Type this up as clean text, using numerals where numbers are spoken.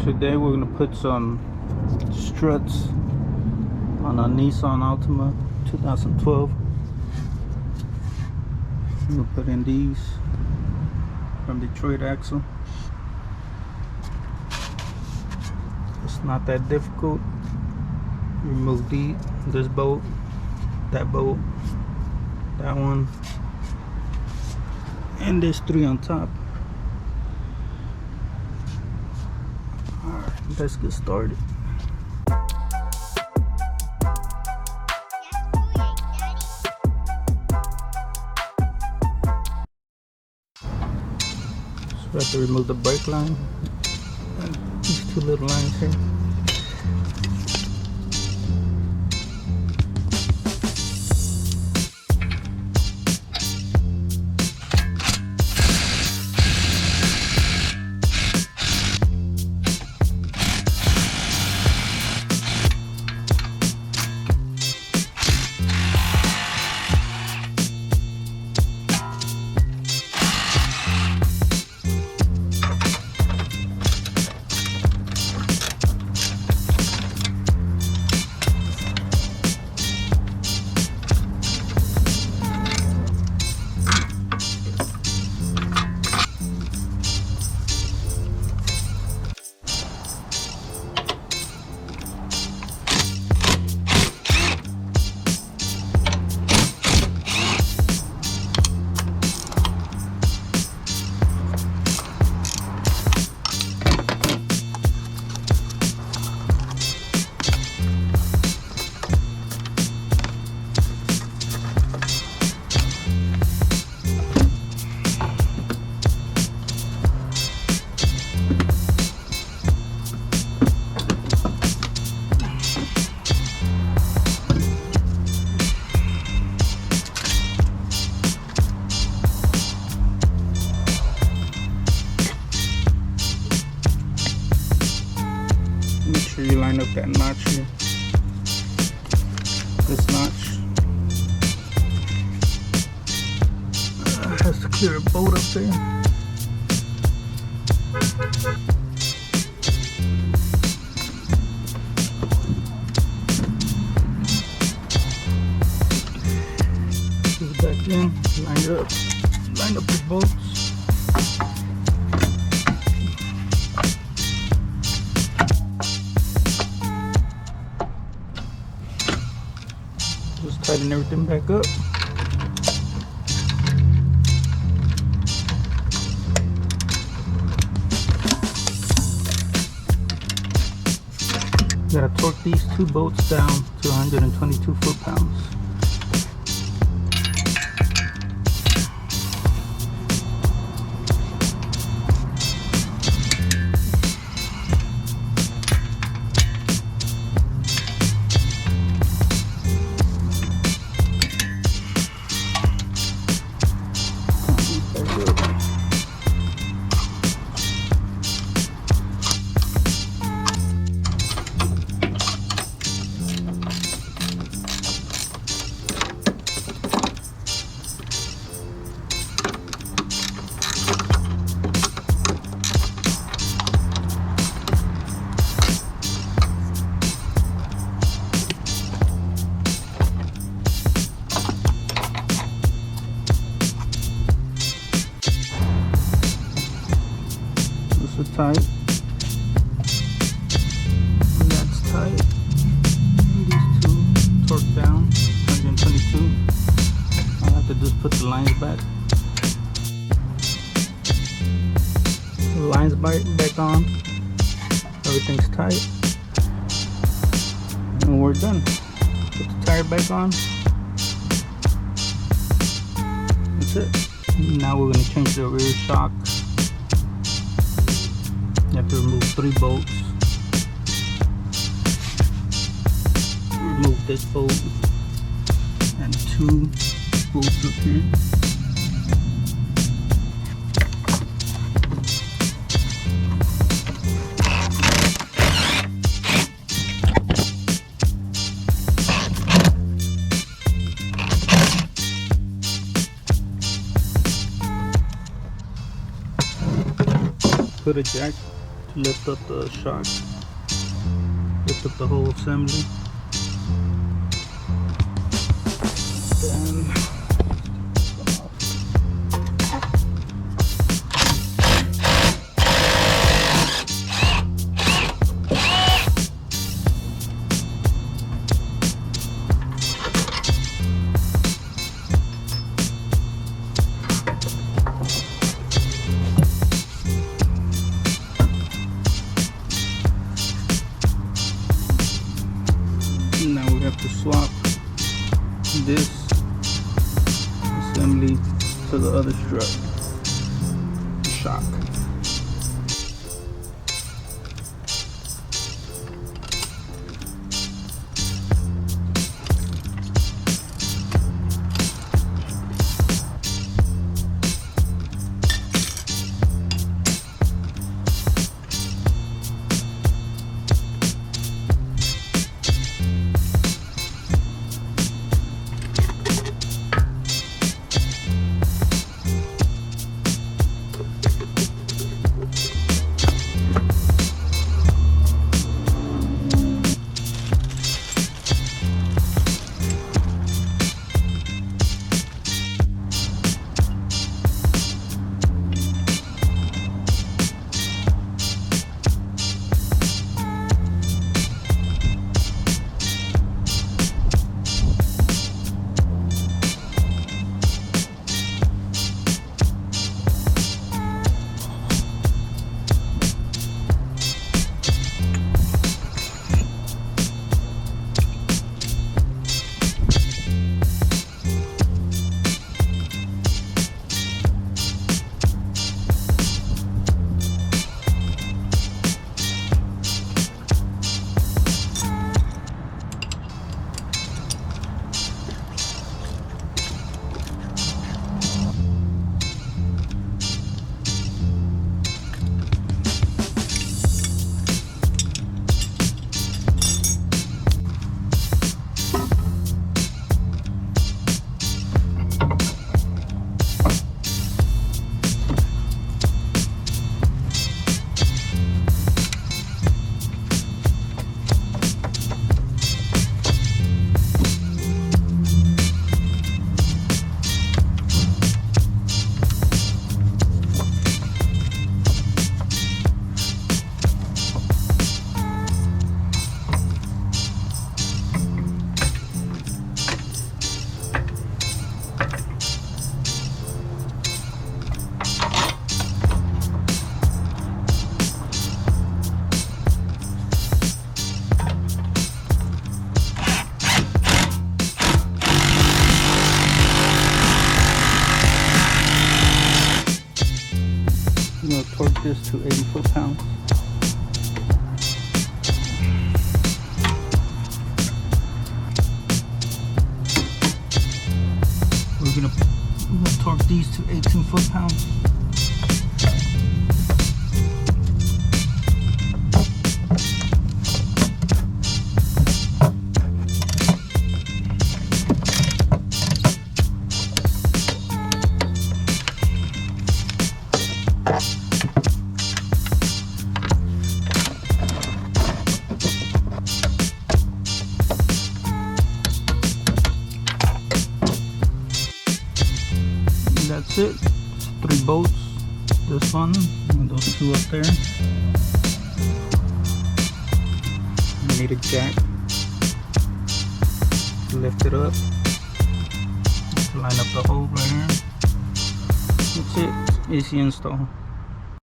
Today we're going to put some struts on a Nissan Altima 2012. We'll put in these from Detroit Axle. It's not that difficult. Remove this bolt, that one, and there's 3 on top. Alright, let's get started. So we have to remove the brake line and these 2 little lines here. Make sure you line up that notch here. This notch has to clear a bolt up there. Put it back in, line up the bolts. Just tighten everything back up. Gotta torque these 2 bolts down to 122 foot-pounds. Tight. And that's tight. And these 2 torque down, 122. All I have to do is put the lines back. The lines back on. Everything's tight. And we're done. Put the tire back on. That's it. Now we're going to change the rear shock. You have to remove 3 bolts. Remove this bolt and 2 bolts up here. Put a jack lift up the shock, lift up the whole assembly. Then now we have to swap this assembly to the other strut shock. I'm going to torque this to 80 foot-pounds. We're going to torque these to 18 foot-pounds. That's it. It's 3 bolts. This one and those 2 up there. You need a jack. Lift it up. Line up the hole right here. That's it. Easy install.